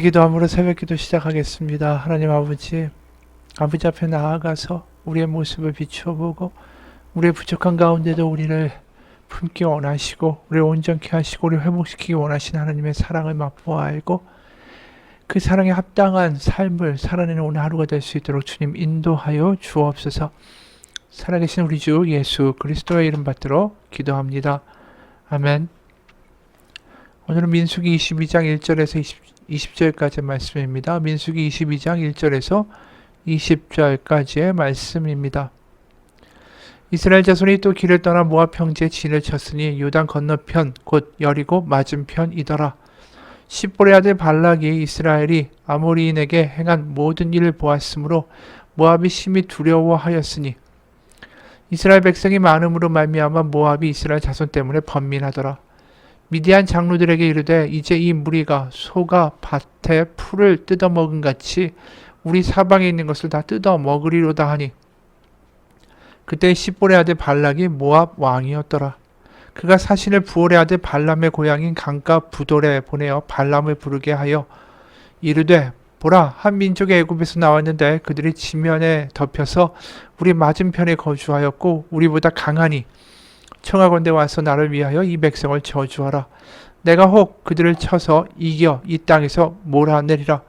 같이 기도함으로 새벽기도 시작하겠습니다. 하나님 아버지 앞에 나아가서 우리의 모습을 비추어보고 우리의 부족한 가운데도 우리를 품기 원하시고 우리를 온전케 하시고 우리를 회복시키기 원하시는 하나님의 사랑을 맛보아 알고 그 사랑에 합당한 삶을 살아내는 오늘 하루가 될 수 있도록 주님 인도하여 주옵소서. 살아계신 우리 주 예수 그리스도의 이름 받들어 기도합니다. 아멘. 오늘은 민수기 22장 1절에서 20절까지의 말씀입니다. 민수기 22장 1절에서 20절까지의 말씀입니다. 이스라엘 자손이 또 길을 떠나 모압 평지에 진을 쳤으니 요단 건너편 곧 여리고 맞은편이더라. 십볼의 아들 발락이 이스라엘이 아모리인에게 행한 모든 일을 보았으므로 모압이 심히 두려워하였으니 이스라엘 백성이 많음으로 말미암아 모압이 이스라엘 자손 때문에 번민하더라. 미디안 장로들에게 이르되 이제 이 무리가 소가 밭에 풀을 뜯어먹은 같이 우리 사방에 있는 것을 다 뜯어먹으리로다 하니 그때 십볼의 아들 발락이 모압 왕이었더라. 그가 사신을 부올의 아들 발람의 고향인 강가 부돌에 보내어 발람을 부르게 하여 이르되 보라, 한 민족이 애굽에서 나왔는데 그들이 지면에 덮여서 우리 맞은편에 거주하였고 우리보다 강하니 청하건대 와서 나를 위하여 이 백성을 저주하라. 내가 혹 그들을 쳐서 이겨 이 땅에서 몰아내리라.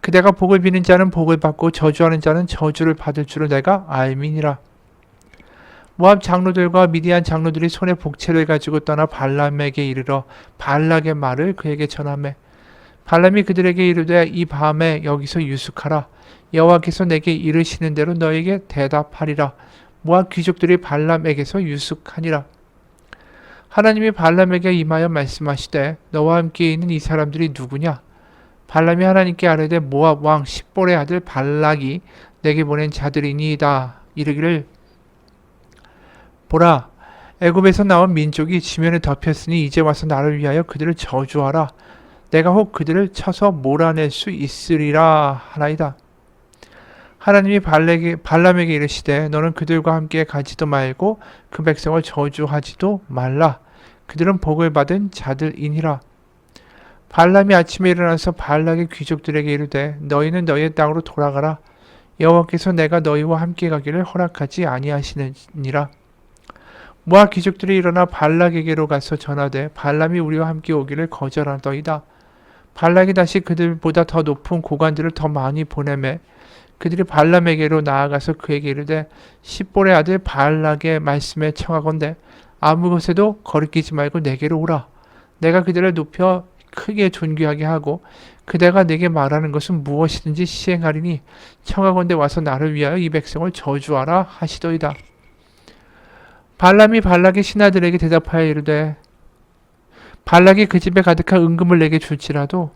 그대가 복을 비는 자는 복을 받고 저주하는 자는 저주를 받을 줄을 내가 알미니라. 모압 장로들과 미디안 장로들이 손에 복채를 가지고 떠나 발람에게 이르러 발락의 말을 그에게 전하매 발람이 그들에게 이르되 이 밤에 여기서 유숙하라. 여호와께서 내게 이르시는 대로 너에게 대답하리라. 모압 귀족들이 발람에게서 유숙하니라. 하나님이 발람에게 임하여 말씀하시되 너와 함께 있는 이 사람들이 누구냐? 발람이 하나님께 아뢰되 모압 왕 십볼의 아들 발락이 내게 보낸 자들이니이다. 이르기를 보라, 애굽에서 나온 민족이 지면에 덮였으니 이제 와서 나를 위하여 그들을 저주하라. 내가 혹 그들을 쳐서 몰아낼 수 있으리라 하나이다. 하나님이 발람에게 이르시되 너는 그들과 함께 가지도 말고 그 백성을 저주하지도 말라. 그들은 복을 받은 자들이니라. 발람이 아침에 일어나서 발락의 귀족들에게 이르되 너희는 너희의 땅으로 돌아가라. 여호와께서 내가 너희와 함께 가기를 허락하지 아니하시느니라. 모압 귀족들이 일어나 발락에게로 가서 전하되 발람이 우리와 함께 오기를 거절하더이다. 발락이 다시 그들보다 더 높은 고관들을 더 많이 보내매 그들이 발람에게로 나아가서 그에게 이르되 십볼의 아들 발락의 말씀에 청하건대 아무 곳에도 거리끼지 말고 내게로 오라. 내가 그들을 높여 크게 존귀하게 하고 그대가 내게 말하는 것은 무엇이든지 시행하리니 청하건대 와서 나를 위하여 이 백성을 저주하라 하시더이다. 발람이 발락의 신하들에게 대답하여 이르되 발락이 그 집에 가득한 은금을 내게 줄지라도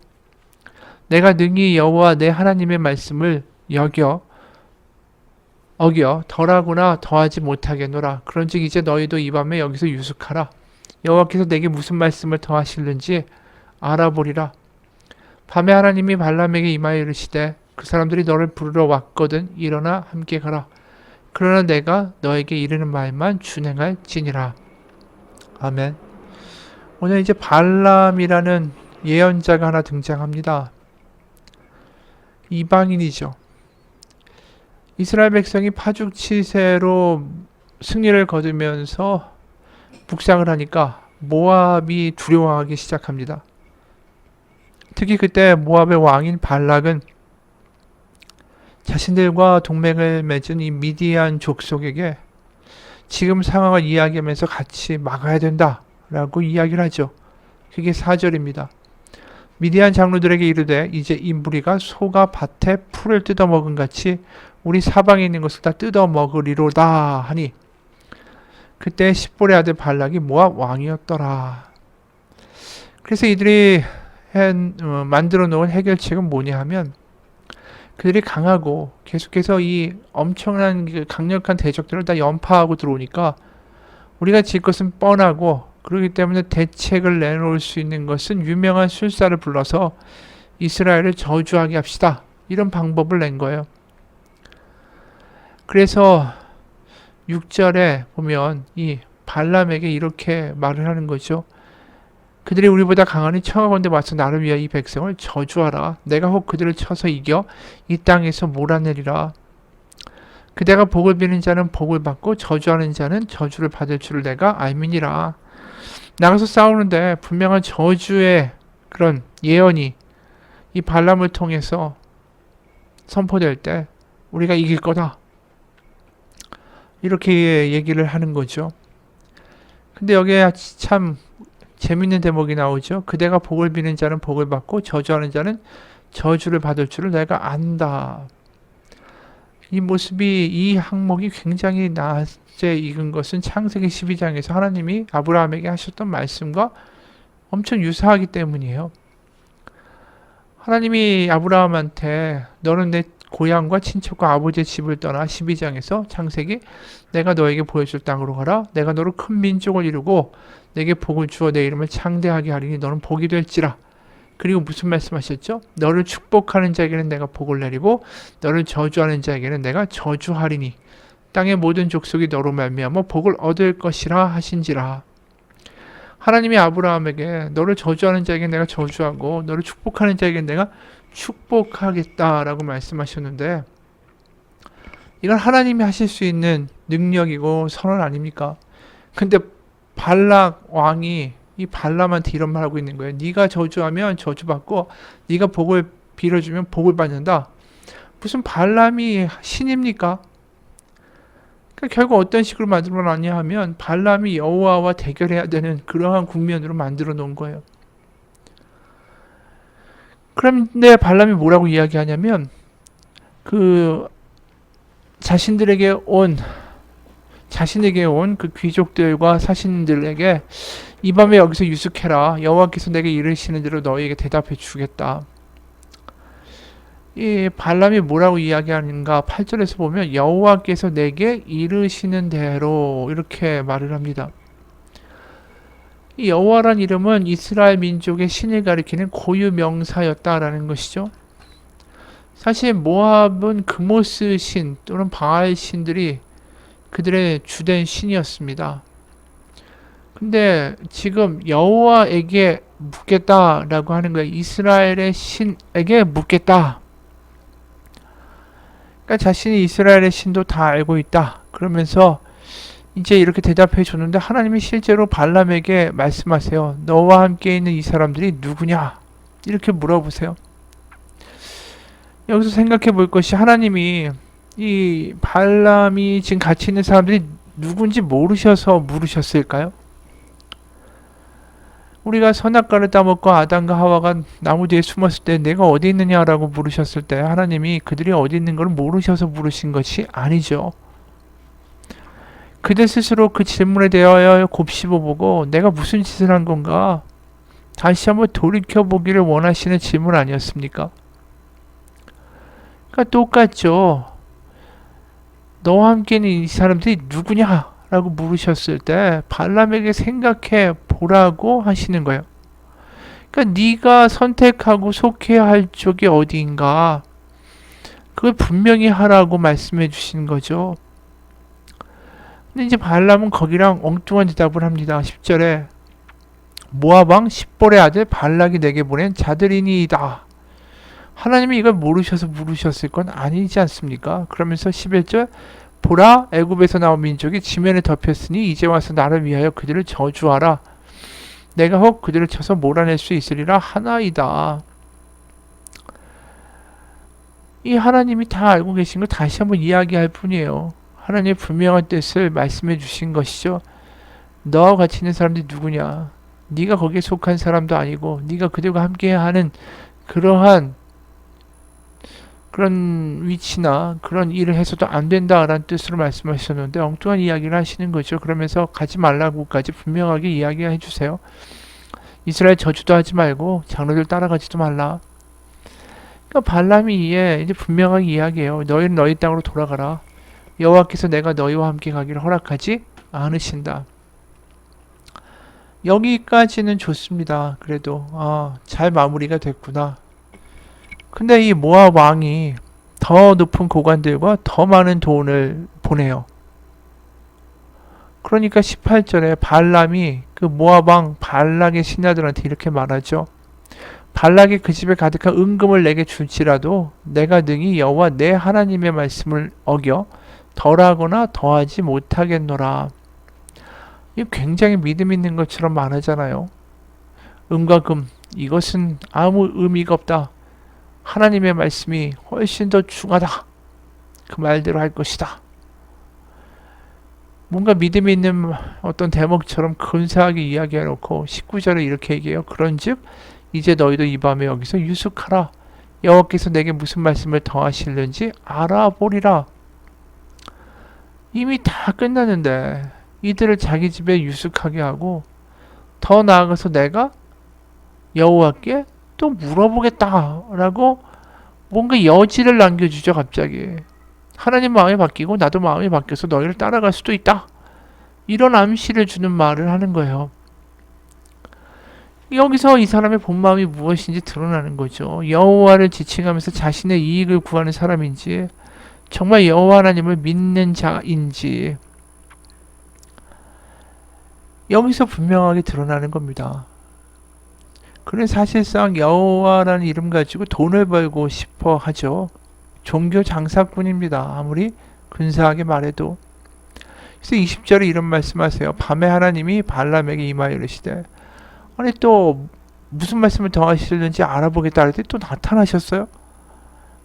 내가 능히 여호와 내 하나님의 말씀을 어겨 덜하거나 더하지 못하겠노라. 그런즉 이제 너희도 이 밤에 여기서 유숙하라. 여호와께서 내게 무슨 말씀을 더하실는지 알아보리라. 밤에 하나님이 발람에게 임하여 이르시되 그 사람들이 너를 부르러 왔거든 일어나 함께 가라. 그러나 내가 너에게 이르는 말만 준행할지니라. 아멘. 오늘 이제 발람이라는 예언자가 하나 등장합니다. 이방인이죠. 이스라엘 백성이 파죽치세로 승리를 거두면서 북상을 하니까 모압이 두려워하기 시작합니다. 특히 그때 모압의 왕인 발락은 자신들과 동맹을 맺은 이 미디안 족속에게 지금 상황을 이야기하면서 같이 막아야 된다라고 이야기를 하죠. 그게 4절입니다. 미디안 장로들에게 이르되 이제 이 무리가 소가 밭에 풀을 뜯어먹은 같이 우리 사방에 있는 것을 다 뜯어먹으리로다 하니 그때 십볼의 아들 발락이 모압 왕이었더라. 그래서 이들이 만들어 놓은 해결책은 뭐냐 하면 그들이 강하고 계속해서 이 엄청난 강력한 대적들을 다 연파하고 들어오니까 우리가 질 것은 뻔하고 그렇기 때문에 대책을 내놓을 수 있는 것은 유명한 술사를 불러서 이스라엘을 저주하게 합시다. 이런 방법을 낸 거예요. 그래서 6절에 보면 이 발람에게 이렇게 말을 하는 거죠. 그들이 우리보다 강하니 청하건대 와서 나를 위하여 이 백성을 저주하라. 내가 혹 그들을 쳐서 이겨 이 땅에서 몰아내리라. 그대가 복을 비는 자는 복을 받고 저주하는 자는 저주를 받을 줄을 내가 알미니라. 나가서 싸우는데 분명한 저주의 그런 예언이 이 발람을 통해서 선포될 때 우리가 이길 거다. 이렇게 얘기를 하는 거죠. 근데 여기에 참 재밌는 대목이 나오죠. 그대가 복을 비는 자는 복을 받고 저주하는 자는 저주를 받을 줄을 내가 안다. 이 모습이 이 항목이 굉장히 낮게 익은 것은 창세기 12장에서 하나님이 아브라함에게 하셨던 말씀과 엄청 유사하기 때문이에요. 하나님이 아브라함한테 너는 내 고향과 친척과 아버지의 집을 떠나 12장에서 창세기 내가 너에게 보여줄 땅으로 가라. 내가 너로 큰 민족을 이루고 내게 복을 주어 내 이름을 창대하게 하리니 너는 복이 될지라. 그리고 무슨 말씀하셨죠? 너를 축복하는 자에게는 내가 복을 내리고 너를 저주하는 자에게는 내가 저주하리니 땅의 모든 족속이 너로 말미암아 복을 얻을 것이라 하신지라. 하나님이 아브라함에게 너를 저주하는 자에게 내가 저주하고 너를 축복하는 자에게 내가 축복하겠다라고 말씀하셨는데 이건 하나님이 하실 수 있는 능력이고 선언 아닙니까? 근데 발락 왕이 이 발람한테 이런 말 하고 있는 거예요. 네가 저주하면 저주받고 네가 복을 빌어주면 복을 받는다. 무슨 발람이 신입니까? 그러니까 결국 어떤 식으로 만들어 놨냐 하면 발람이 여호와와 대결해야 되는 그러한 국면으로 만들어 놓은 거예요. 그런데 발람이 뭐라고 이야기하냐면 그 자신에게 온 그 귀족들과 사신들에게 이 밤에 여기서 유숙해라. 여호와께서 내게 이르시는 대로 너희에게 대답해 주겠다. 이 발람이 뭐라고 이야기하는가 8절에서 보면 여호와께서 내게 이르시는 대로 이렇게 말을 합니다. 이 여호와란 이름은 이스라엘 민족의 신을 가리키는 고유 명사였다라는 것이죠. 사실 모압은 그모스 신 또는 바알 신들이 그들의 주된 신이었습니다. 근데 지금 여호와에게 묻겠다라고 하는 거예요. 이스라엘의 신에게 묻겠다. 그러니까 자신이 이스라엘의 신도 다 알고 있다. 그러면서 이제 이렇게 대답해 줬는데 하나님이 실제로 발람에게 말씀하세요. 너와 함께 있는 이 사람들이 누구냐? 이렇게 물어보세요. 여기서 생각해 볼 것이 하나님이 이 발람이 지금 같이 있는 사람들이 누군지 모르셔서 물으셨을까요? 우리가 선악과를 따먹고 아담과 하와가 나무 뒤에 숨었을 때 내가 어디 있느냐라고 물으셨을 때 하나님이 그들이 어디 있는 걸 모르셔서 물으신 것이 아니죠. 그들 스스로 그 질문에 대하여 곱씹어보고 내가 무슨 짓을 한 건가 다시 한번 돌이켜보기를 원하시는 질문 아니었습니까? 그러니까 똑같죠. 너와 함께 있는 이 사람들이 누구냐? 라고 물으셨을 때 발람에게 생각해 보라고 하시는 거예요. 그러니까 네가 선택하고 속해야 할 쪽이 어디인가 그걸 분명히 하라고 말씀해 주신 거죠. 근데 이제 발람은 거기랑 엉뚱한 대답을 합니다. 10절에 모압 왕 십볼의 아들 발락이 내게 보낸 자들이니이다. 하나님이 이걸 모르셔서 물으셨을 건 아니지 않습니까? 그러면서 11절 보라 애굽에서 나온 민족이 지면에 덮였으니 이제 와서 나를 위하여 그들을 저주하라. 내가 혹 그들을 쳐서 몰아낼 수 있으리라 하나이다. 이 하나님이 다 알고 계신 걸 다시 한번 이야기할 뿐이에요. 하나님의 분명한 뜻을 말씀해 주신 것이죠. 너와 같이 있는 사람들이 누구냐? 네가 거기에 속한 사람도 아니고 네가 그들과 함께하는 그러한 그런 위치나 그런 일을 해서도 안 된다라는 뜻으로 말씀하셨는데 엉뚱한 이야기를 하시는 거죠. 그러면서 가지 말라고까지 분명하게 이야기해 주세요. 이스라엘 저주도 하지 말고 장로들 따라가지도 말라. 그러니까 발람이 이제 분명하게 이야기해요. 너희는 너희 땅으로 돌아가라. 여호와께서 내가 너희와 함께 가기를 허락하지 않으신다. 여기까지는 좋습니다. 그래도 잘 마무리가 됐구나. 근데 이 모압 왕이 더 높은 고관들과 더 많은 돈을 보내요. 그러니까 18절에 발람이 그 모압 왕 발락의 신하들한테 이렇게 말하죠. 발락이 그 집에 가득한 은금을 내게 줄지라도 내가 능히 여호와 내 하나님의 말씀을 어겨 덜하거나 더하지 못하겠노라. 이 굉장히 믿음 있는 것처럼 말하잖아요. 은과 금, 이것은 아무 의미가 없다. 하나님의 말씀이 훨씬 더 중하다. 그 말대로 할 것이다. 뭔가 믿음이 있는 어떤 대목처럼 근사하게 이야기해놓고 19절에 이렇게 얘기해요. 그런즉 이제 너희도 이 밤에 여기서 유숙하라. 여호와께서 내게 무슨 말씀을 더하실는지 알아보리라. 이미 다 끝났는데 이들을 자기 집에 유숙하게 하고 더 나아가서 내가 여호와께 또 물어보겠다라고 뭔가 여지를 남겨주죠. 갑자기 하나님 마음이 바뀌고 나도 마음이 바뀌어서 너희를 따라갈 수도 있다. 이런 암시를 주는 말을 하는 거예요. 여기서 이 사람의 본 마음이 무엇인지 드러나는 거죠. 여호와를 지칭하면서 자신의 이익을 구하는 사람인지 정말 여호와 하나님을 믿는 자인지 여기서 분명하게 드러나는 겁니다. 그는 사실상 여호와라는 이름 가지고 돈을 벌고 싶어 하죠. 종교 장사꾼입니다. 아무리 근사하게 말해도. 그래서 20절에 이런 말씀하세요. 밤에 하나님이 발람에게 임하여 이르시되, 아니 또 무슨 말씀을 더 하시는지 알아보겠다 할 때 또 나타나셨어요.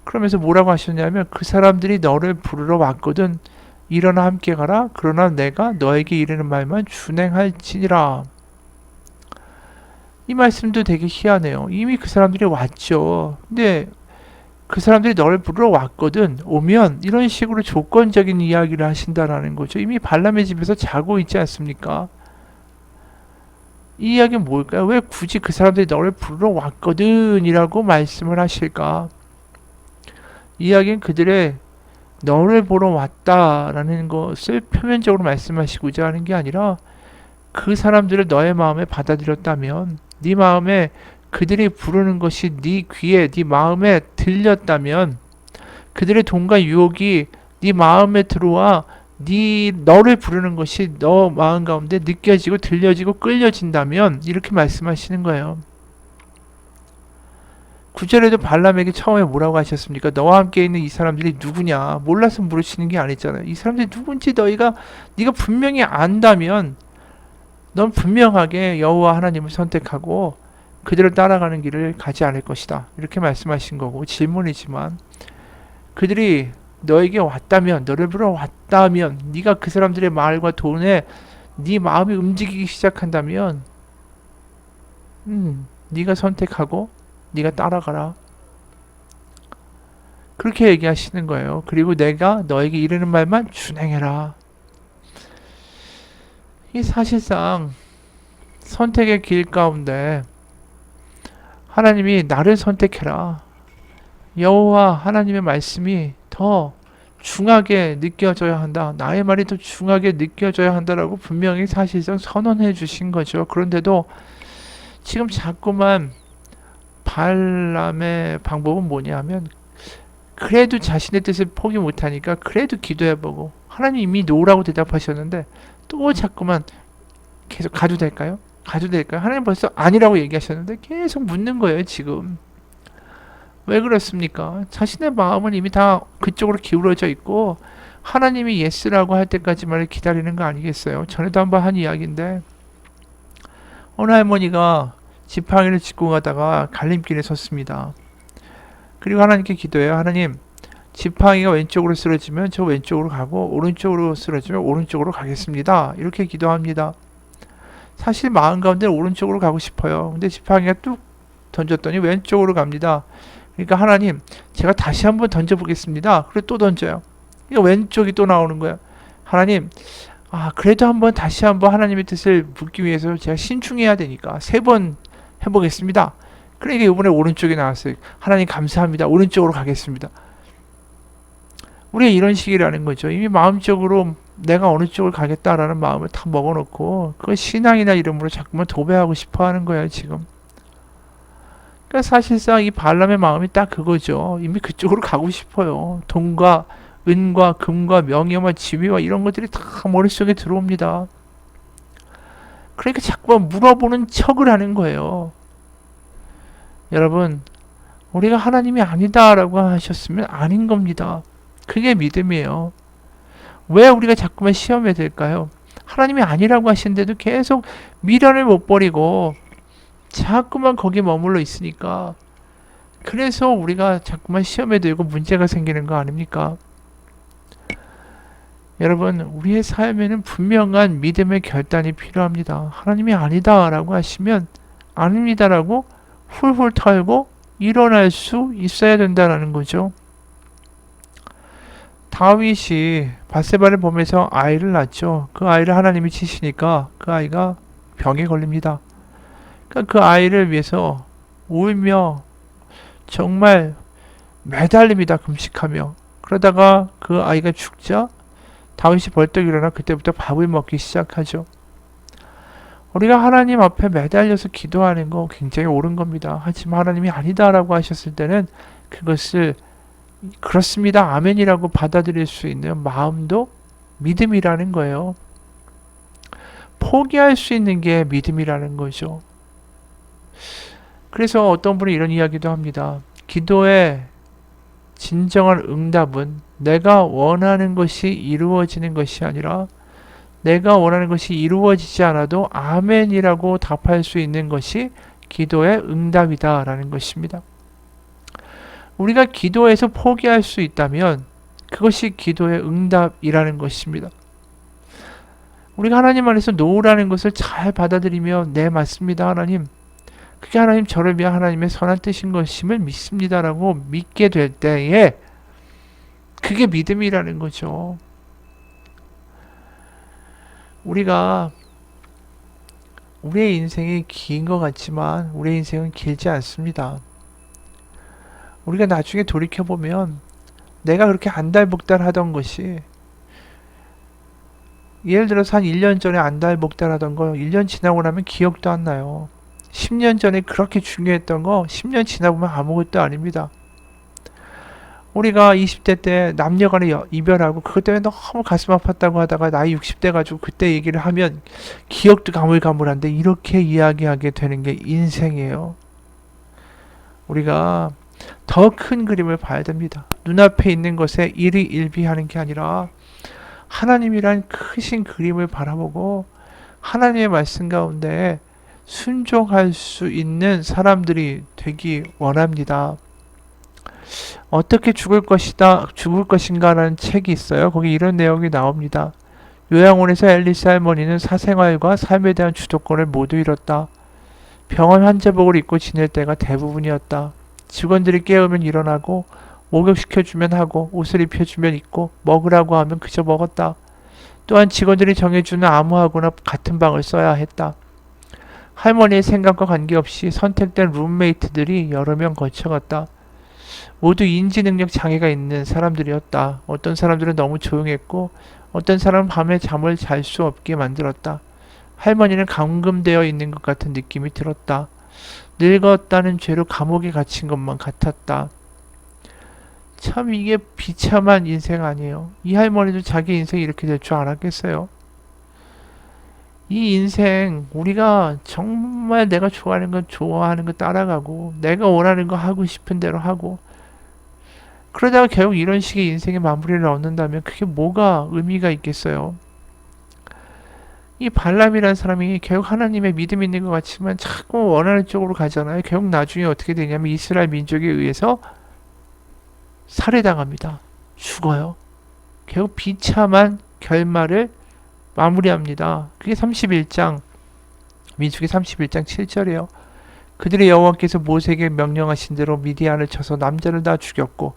그러면서 뭐라고 하셨냐면 그 사람들이 너를 부르러 왔거든. 일어나 함께 가라. 그러나 내가 너에게 이르는 말만 준행할지니라. 이 말씀도 되게 희한해요. 이미 그 사람들이 왔죠. 근데 그 사람들이 너를 부르러 왔거든. 오면 이런 식으로 조건적인 이야기를 하신다라는 거죠. 이미 발람의 집에서 자고 있지 않습니까? 이 이야기는 뭘까요? 왜 굳이 그 사람들이 너를 부르러 왔거든 이라고 말씀을 하실까? 이 이야기는 그들의 너를 보러 왔다라는 것을 표면적으로 말씀하시고자 하는 게 아니라 그 사람들을 너의 마음에 받아들였다면 네 마음에 그들이 부르는 것이 네 귀에 네 마음에 들렸다면 그들의 돈과 유혹이 네 마음에 들어와 너를 부르는 것이 너 마음 가운데 느껴지고 들려지고 끌려진다면 이렇게 말씀하시는 거예요. 9절에도 발람에게 처음에 뭐라고 하셨습니까? 너와 함께 있는 이 사람들이 누구냐? 몰라서 물으시는 게 아니잖아요. 이 사람들이 누군지 네가 분명히 안다면 넌 분명하게 여호와 하나님을 선택하고 그들을 따라가는 길을 가지 않을 것이다. 이렇게 말씀하신 거고 질문이지만 그들이 너에게 왔다면 너를 보러 왔다면 네가 그 사람들의 말과 돈에 네 마음이 움직이기 시작한다면 네가 선택하고 네가 따라가라. 그렇게 얘기하시는 거예요. 그리고 내가 너에게 이르는 말만 준행해라. 이 사실상 선택의 길 가운데 하나님이 나를 선택해라. 여호와 하나님의 말씀이 더 중하게 느껴져야 한다. 나의 말이 더 중하게 느껴져야 한다라고 분명히 사실상 선언해 주신 거죠. 그런데도 지금 자꾸만 발람의 방법은 뭐냐면 그래도 자신의 뜻을 포기 못하니까 그래도 기도해보고 하나님 이미 노라고 대답하셨는데 또 자꾸만 계속 가도 될까요? 가도 될까요? 하나님 벌써 아니라고 얘기하셨는데 계속 묻는 거예요. 지금 왜 그렇습니까? 자신의 마음은 이미 다 그쪽으로 기울어져 있고 하나님이 예스라고 할 때까지만 기다리는 거 아니겠어요? 전에도 한번 한 이야기인데 어느 할머니가 지팡이를 짚고 가다가 갈림길에 섰습니다. 그리고 하나님께 기도해요. 하나님, 지팡이가 왼쪽으로 쓰러지면 저 왼쪽으로 가고 오른쪽으로 쓰러지면 오른쪽으로 가겠습니다. 이렇게 기도합니다. 사실 마음 가운데 오른쪽으로 가고 싶어요. 근데 지팡이가 뚝 던졌더니 왼쪽으로 갑니다. 그러니까 하나님, 제가 다시 한번 던져보겠습니다. 그리고 또 던져요. 그러니까 왼쪽이 또 나오는 거예요. 하나님, 그래도 다시 한번 하나님의 뜻을 묻기 위해서 제가 신중해야 되니까 3번 해보겠습니다. 그러니까 이번에 오른쪽이 나왔어요. 하나님 감사합니다. 오른쪽으로 가겠습니다. 우리가 이런 식이라는 거죠. 이미 마음적으로 내가 어느 쪽을 가겠다라는 마음을 다 먹어놓고 그걸 신앙이나 이름으로 자꾸만 도배하고 싶어 하는 거예요. 지금. 그러니까 사실상 이 발람의 마음이 딱 그거죠. 이미 그쪽으로 가고 싶어요. 돈과 은과 금과 명예와 지위와 이런 것들이 다 머릿속에 들어옵니다. 그러니까 자꾸만 물어보는 척을 하는 거예요. 여러분, 우리가 하나님이 아니다라고 하셨으면 아닌 겁니다. 그게 믿음이에요. 왜 우리가 자꾸만 시험에 들까요? 하나님이 아니라고 하시는데도 계속 미련을 못 버리고 자꾸만 거기에 머물러 있으니까, 그래서 우리가 자꾸만 시험에 들고 문제가 생기는 거 아닙니까? 여러분, 우리의 삶에는 분명한 믿음의 결단이 필요합니다. 하나님이 아니다라고 하시면 아닙니다라고 훌훌 털고 일어날 수 있어야 된다는 거죠. 다윗이 밧세바를 보면서 아이를 낳죠. 그 아이를 하나님이 치시니까 그 아이가 병에 걸립니다. 그러니까 그 아이를 위해서 울며 정말 매달립니다. 금식하며. 그러다가 그 아이가 죽자 다윗이 벌떡 일어나 그때부터 밥을 먹기 시작하죠. 우리가 하나님 앞에 매달려서 기도하는 거 굉장히 옳은 겁니다. 하지만 하나님이 아니다라고 하셨을 때는 그것을 그렇습니다, 아멘이라고 받아들일 수 있는 마음도 믿음이라는 거예요. 포기할 수 있는 게 믿음이라는 거죠. 그래서 어떤 분이 이런 이야기도 합니다. 기도의 진정한 응답은 내가 원하는 것이 이루어지는 것이 아니라 내가 원하는 것이 이루어지지 않아도 아멘이라고 답할 수 있는 것이 기도의 응답이다 라는 것입니다. 우리가 기도에서 포기할 수 있다면 그것이 기도의 응답이라는 것입니다. 우리가 하나님 안에서 노라는 것을 잘 받아들이며 네 맞습니다 하나님, 그게 하나님 저를 위한 하나님의 선한 뜻인 것임을 믿습니다라고 믿게 될 때에 그게 믿음이라는 거죠. 우리가 우리의 인생이 긴 것 같지만 우리의 인생은 길지 않습니다. 우리가 나중에 돌이켜보면 내가 그렇게 안달복달하던 것이, 예를 들어서 한 1년 전에 안달복달하던 거 1년 지나고 나면 기억도 안 나요. 10년 전에 그렇게 중요했던 거 10년 지나보면 아무것도 아닙니다. 우리가 20대 때 남녀간에 이별하고 그것 때문에 너무 가슴 아팠다고 하다가 나이 60대 가지고 그때 얘기를 하면 기억도 가물가물한데 이렇게 이야기하게 되는 게 인생이에요. 우리가 더 큰 그림을 봐야 됩니다. 눈앞에 있는 것에 일희일비하는 게 아니라 하나님이란 크신 그림을 바라보고 하나님의 말씀 가운데 순종할 수 있는 사람들이 되기 원합니다. 어떻게 죽을 것인가라는 책이 있어요. 거기 이런 내용이 나옵니다. 요양원에서 앨리스 할머니는 사생활과 삶에 대한 주도권을 모두 잃었다. 병원 환자복을 입고 지낼 때가 대부분이었다. 직원들이 깨우면 일어나고, 목욕시켜주면 하고, 옷을 입혀주면 입고, 먹으라고 하면 그저 먹었다. 또한 직원들이 정해주는 아무하고나 같은 방을 써야 했다. 할머니의 생각과 관계없이 선택된 룸메이트들이 여러 명 거쳐갔다. 모두 인지능력 장애가 있는 사람들이었다. 어떤 사람들은 너무 조용했고 어떤 사람은 밤에 잠을 잘 수 없게 만들었다. 할머니는 감금되어 있는 것 같은 느낌이 들었다. 늙었다는 죄로 감옥에 갇힌 것만 같았다. 참 이게 비참한 인생 아니에요. 이 할머니도 자기 인생이 이렇게 될 줄 알았겠어요? 이 인생 우리가 정말 내가 좋아하는 거 따라가고 내가 원하는 거 하고 싶은 대로 하고 그러다가 결국 이런 식의 인생의 마무리를 얻는다면 그게 뭐가 의미가 있겠어요? 이 발람이라는 사람이 결국 하나님의 믿음이 있는 것 같지만 자꾸 원하는 쪽으로 가잖아요. 결국 나중에 어떻게 되냐면 이스라엘 민족에 의해서 살해당합니다. 죽어요. 결국 비참한 결말을 마무리합니다. 그게 31장, 민수기 31장 7절이에요. 그들의 여호와께서 모세에게 명령하신 대로 미디안을 쳐서 남자를 다 죽였고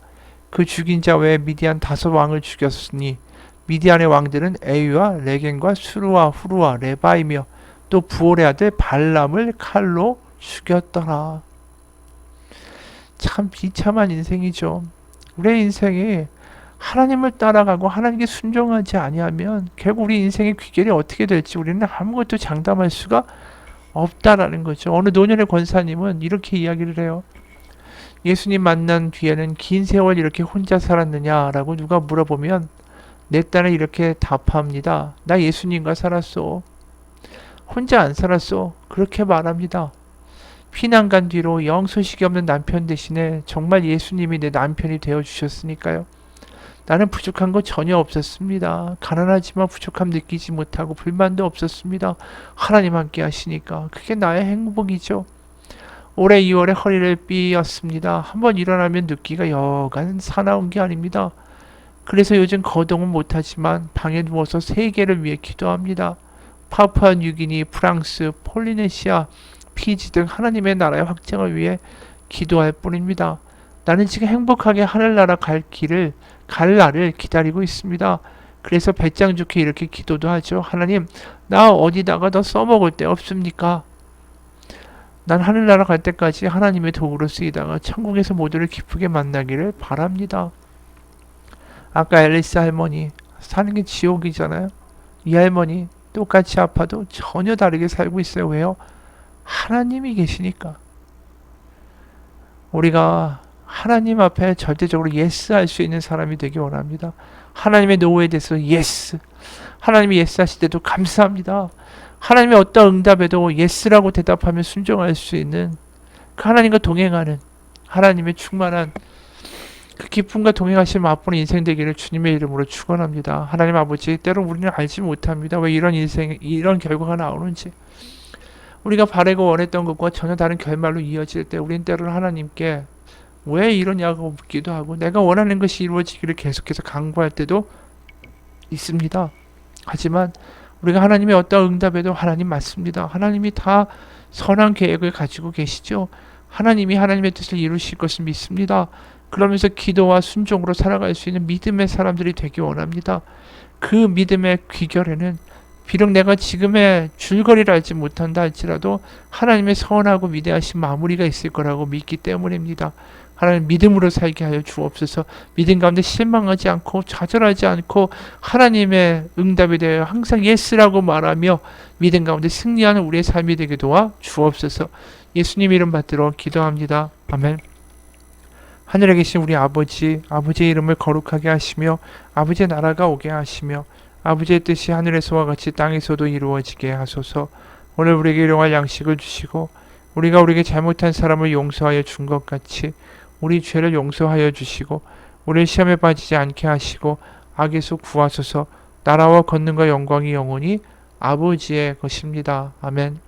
그 죽인 자 외에 미디안 5왕을 죽였으니 미디안의 왕들은 에위와 레겐과 수르와 후르와 레바이며 또 부올의 아들 발람을 칼로 죽였더라. 참 비참한 인생이죠. 우리의 인생이 하나님을 따라가고 하나님께 순종하지 아니하면 결국 우리 인생의 귀결이 어떻게 될지 우리는 아무것도 장담할 수가 없다라는 거죠. 어느 노년의 권사님은 이렇게 이야기를 해요. 예수님 만난 뒤에는 긴 세월 이렇게 혼자 살았느냐라고 누가 물어보면 내 딸은 이렇게 답합니다. 나 예수님과 살았어. 혼자 안 살았어. 그렇게 말합니다. 피난 간 뒤로 영 소식이 없는 남편 대신에 정말 예수님이 내 남편이 되어 주셨으니까요. 나는 부족한 거 전혀 없었습니다. 가난하지만 부족함 느끼지 못하고 불만도 없었습니다. 하나님 함께 하시니까 그게 나의 행복이죠. 올해 2월에 허리를 삐었습니다. 한번 일어나면 눕기가 여간 사나운 게 아닙니다. 그래서 요즘 거동은 못하지만 방에 누워서 세계를 위해 기도합니다. 파푸아 뉴기니, 프랑스, 폴리네시아, 피지 등 하나님의 나라의 확장을 위해 기도할 뿐입니다. 나는 지금 행복하게 하늘나라 갈 날을 기다리고 있습니다. 그래서 배짱 좋게 이렇게 기도도 하죠. 하나님, 나 어디다가 더 써먹을 데 없습니까? 난 하늘나라 갈 때까지 하나님의 도구로 쓰이다가 천국에서 모두를 기쁘게 만나기를 바랍니다. 아까 앨리스 할머니 사는 게 지옥이잖아요. 이 할머니 똑같이 아파도 전혀 다르게 살고 있어요. 왜요? 하나님이 계시니까. 우리가 하나님 앞에 절대적으로 예스 할 수 있는 사람이 되기 원합니다. 하나님의 노에 대해서 예스. 하나님이 예스 하실 때도 감사합니다. 하나님의 어떤 응답에도 예스라고 대답하며 순종할 수 있는 그 하나님과 동행하는 하나님의 충만한 그 기쁨과 동행하실 맛보는 인생 되기를 주님의 이름으로 축원합니다. 하나님 아버지, 때로 우리는 알지 못합니다. 왜 이런 이런 결과가 나오는지. 우리가 바라고 원했던 것과 전혀 다른 결말로 이어질 때 우린 때로는 하나님께 왜 이러냐고 묻기도 하고 내가 원하는 것이 이루어지기를 계속해서 강구할 때도 있습니다. 하지만 우리가 하나님의 어떤 응답에도 하나님 맞습니다. 하나님이 다 선한 계획을 가지고 계시죠. 하나님이 하나님의 뜻을 이루실 것을 믿습니다. 그러면서 기도와 순종으로 살아갈 수 있는 믿음의 사람들이 되기 원합니다. 그 믿음의 귀결에는 비록 내가 지금의 줄거리를 알지 못한다 할지라도 하나님의 선하고 위대하신 마무리가 있을 거라고 믿기 때문입니다. 하나님 믿음으로 살게 하여 주옵소서. 믿음 가운데 실망하지 않고 좌절하지 않고 하나님의 응답에 대해 항상 예스라고 말하며 믿음 가운데 승리하는 우리의 삶이 되게 도와 주옵소서. 예수님 이름 받들어 기도합니다. 아멘. 하늘에 계신 우리 아버지, 아버지의 이름을 거룩하게 하시며 아버지의 나라가 오게 하시며 아버지의 뜻이 하늘에서와 같이 땅에서도 이루어지게 하소서. 오늘 우리에게 일용할 양식을 주시고 우리가 우리에게 잘못한 사람을 용서하여 준 것 같이 우리 죄를 용서하여 주시고 우리를 시험에 빠지지 않게 하시고 악에서 구하소서. 나라와 권능과 영광이 영원히 아버지의 것입니다. 아멘.